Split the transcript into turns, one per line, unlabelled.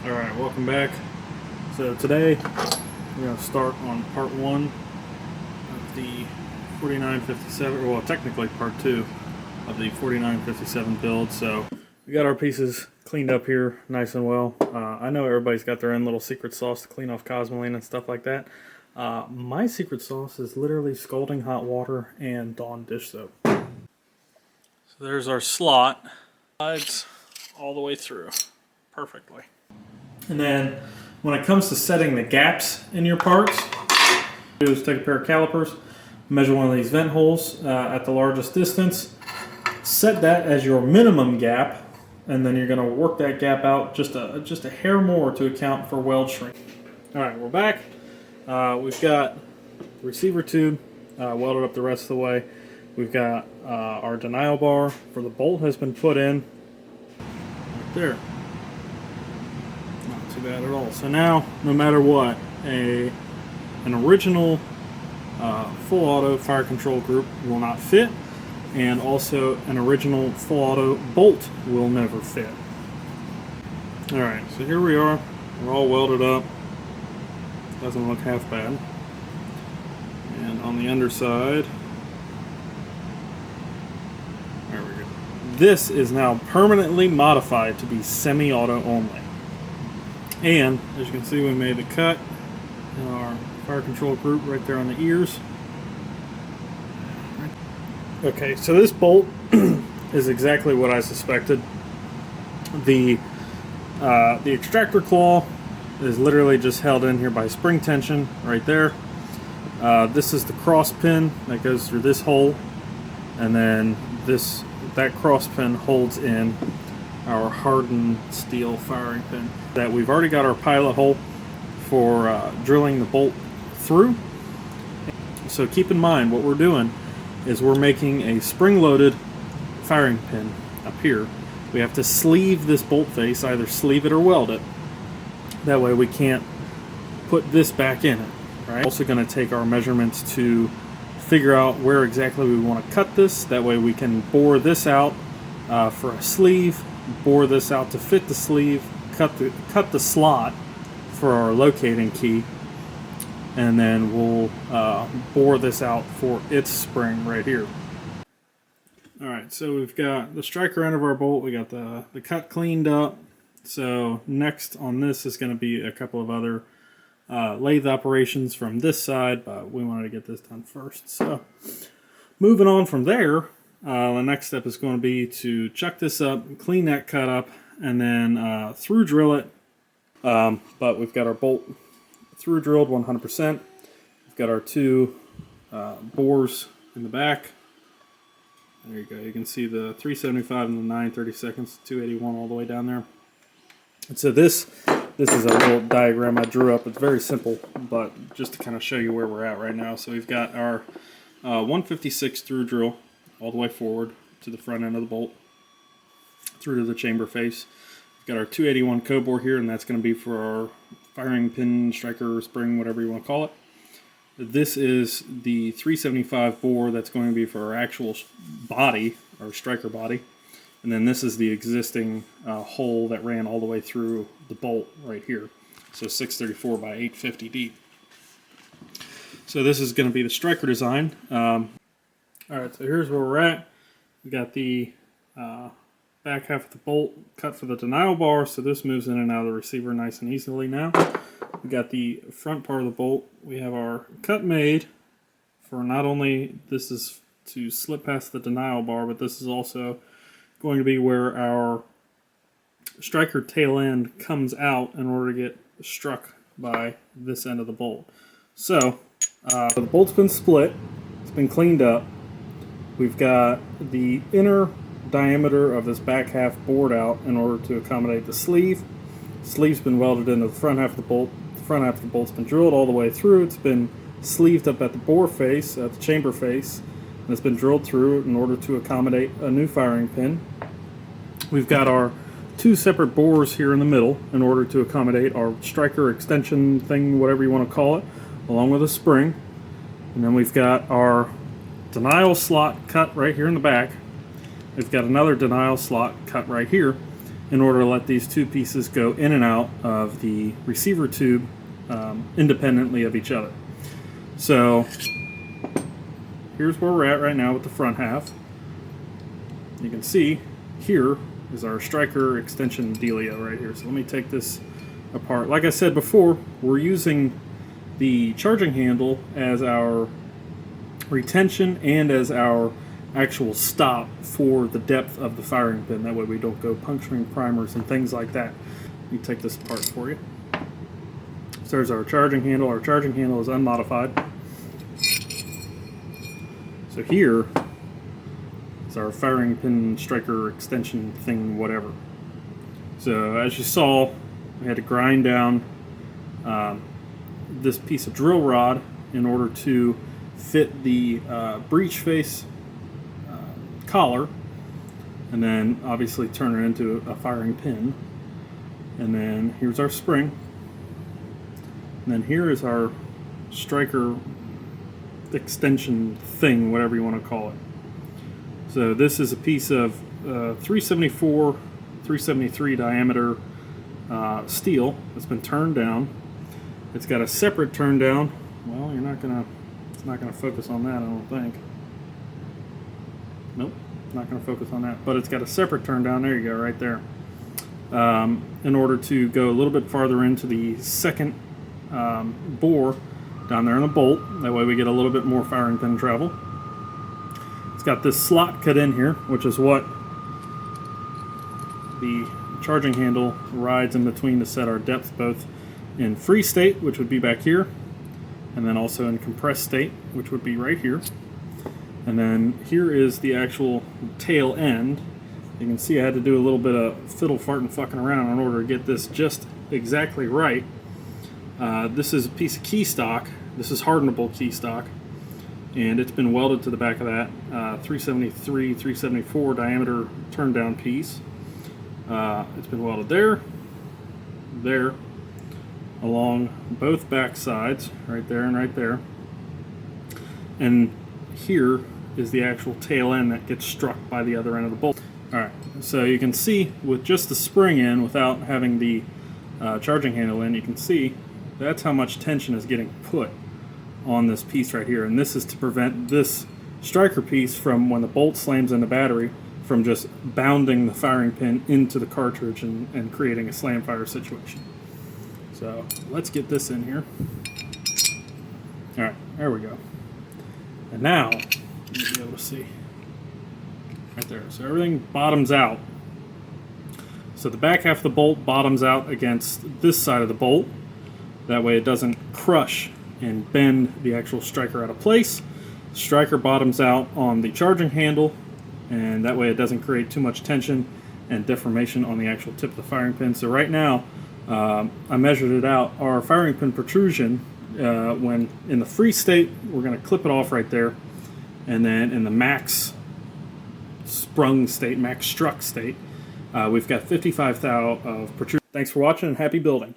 Alright, welcome back. So today we're going to start on part 1 of the 4957, well technically part 2 of the 4957 build. So we got our pieces cleaned up here nice and well. I know everybody's got their own little secret sauce to clean off Cosmoline and stuff like that. My secret sauce is literally scalding hot water and Dawn dish soap. So there's our slot. Slides all the way through perfectly. And then when it comes to setting the gaps in your parts, do is take a pair of calipers, measure one of these vent holes at the largest distance, set that as your minimum gap, and then you're going to work that gap out just a hair more to account for weld shrink. Alright, we're back. We've got the receiver tube welded up the rest of the way. We've got our denial bar for the bolt has been put in right there. Not too bad at all. So now, no matter what, an original full auto fire control group will not fit, and also an original full auto bolt will never fit. Alright, so here we are. We're all welded up. Doesn't look half bad. And on the underside, there we go. This is now permanently modified to be semi-auto only. And as you can see, we made the cut in our fire control group right there on the ears. Okay, so this bolt is exactly what I suspected. The extractor claw is literally just held in here by spring tension right there. This is the cross pin that goes through this hole, and then that cross pin holds in our hardened steel firing pin that we've already got our pilot hole for drilling the bolt through. So keep in mind, what we're doing is we're making a spring-loaded firing pin up here. We have to sleeve this bolt face, either sleeve it or weld it. That way we can't put this back in it. Right? Also going to take our measurements to figure out where exactly we want to cut this. That way we can bore this out for a sleeve, bore this out to fit the sleeve, cut the slot for our locating key, and then we'll bore this out for its spring right here. Alright, so we've got the striker end of our bolt, we got the cut cleaned up. So next on this is going to be a couple of other lathe operations from this side, but we wanted to get this done first. So moving on from there, the next step is going to be to chuck this up, clean that cut up, and then through drill it. But we've got our bolt through drilled 100%. We've got our two bores in the back. There you go. You can see the 375 and the 9/32, 281 all the way down there. And so this is a little diagram I drew up. It's very simple, but just to kind of show you where we're at right now. So we've got our 156 through drill all the way forward to the front end of the bolt, through to the chamber face. We've got our 281 co-bore here, and that's going to be for our firing pin, striker, spring, whatever you want to call it. This is the 375 bore that's going to be for our actual body, our striker body. And then this is the existing hole that ran all the way through the bolt right here. So 634 by 850 deep. So this is going to be the striker design. Alright, so here's where we're at. We got the back half of the bolt cut for the denial bar, so this moves in and out of the receiver nice and easily now. We got the front part of the bolt. We have our cut made for not only this is to slip past the denial bar, but this is also going to be where our striker tail end comes out in order to get struck by this end of the bolt. So the bolt's been split, it's been cleaned up. We've got the inner diameter of this back half bored out in order to accommodate the sleeve. The sleeve's been welded into the front half of the bolt. The front half of the bolt's been drilled all the way through. It's been sleeved up at the bore face, at the chamber face, and it's been drilled through in order to accommodate a new firing pin. We've got our two separate bores here in the middle in order to accommodate our striker extension thing, whatever you want to call it, along with a spring. And then we've got our denial slot cut right here in the back. We've got another denial slot cut right here. in order to let these two pieces go in and out of the receiver tube independently of each other. So here's where we're at right now with the front half. You can see here is our striker extension dealio right here. So let me take this apart. Like I said before, we're using the charging handle as our retention and as our actual stop for the depth of the firing pin. That way we don't go puncturing primers and things like that. Let me take this apart for you. So there's our charging handle. Our charging handle is unmodified. So here is our firing pin striker extension thing, whatever. So as you saw, we had to grind down this piece of drill rod in order to fit the breech face collar, and then obviously turn it into a firing pin. And then here's our spring, and then here is our striker extension thing, whatever you want to call it. So this is a piece of 374, 373 diameter steel that's been turned down. It's got a separate turn down. Well, it's not gonna focus on that, I don't think. Nope, not gonna focus on that. But it's got a separate turn down. There you go, right there. In order to go a little bit farther into the second bore down there in the bolt. That way we get a little bit more firing pin travel. It's got this slot cut in here, which is what the charging handle rides in between to set our depth, both in free state, which would be back here, and then also in compressed state, which would be right here. And then here is the actual tail end. You can see I had to do a little bit of fiddle farting fucking around in order to get this just exactly right. This is a piece of key stock. This is hardenable key stock, and it's been welded to the back of that 373, 374 diameter turn down piece. It's been welded there, along both back sides, right there and right there. And here is the actual tail end that gets struck by the other end of the bolt. Alright, so you can see with just the spring in, without having the charging handle in, you can see that's how much tension is getting put on this piece right here. And this is to prevent this striker piece from, when the bolt slams in the battery, from just bounding the firing pin into the cartridge and creating a slam fire situation. So let's get this in here. Alright, there we go. And now you'll be able to see right there. So everything bottoms out. So the back half of the bolt bottoms out against this side of the bolt. That way it doesn't crush and bend the actual striker out of place. The striker bottoms out on the charging handle, and that way it doesn't create too much tension and deformation on the actual tip of the firing pin. So right now, I measured it out. Our firing pin protrusion, when in the free state, we're going to clip it off right there. And then in the max sprung state, max struck state, we've got 55 thou of protrusion. Thanks for watching and happy building.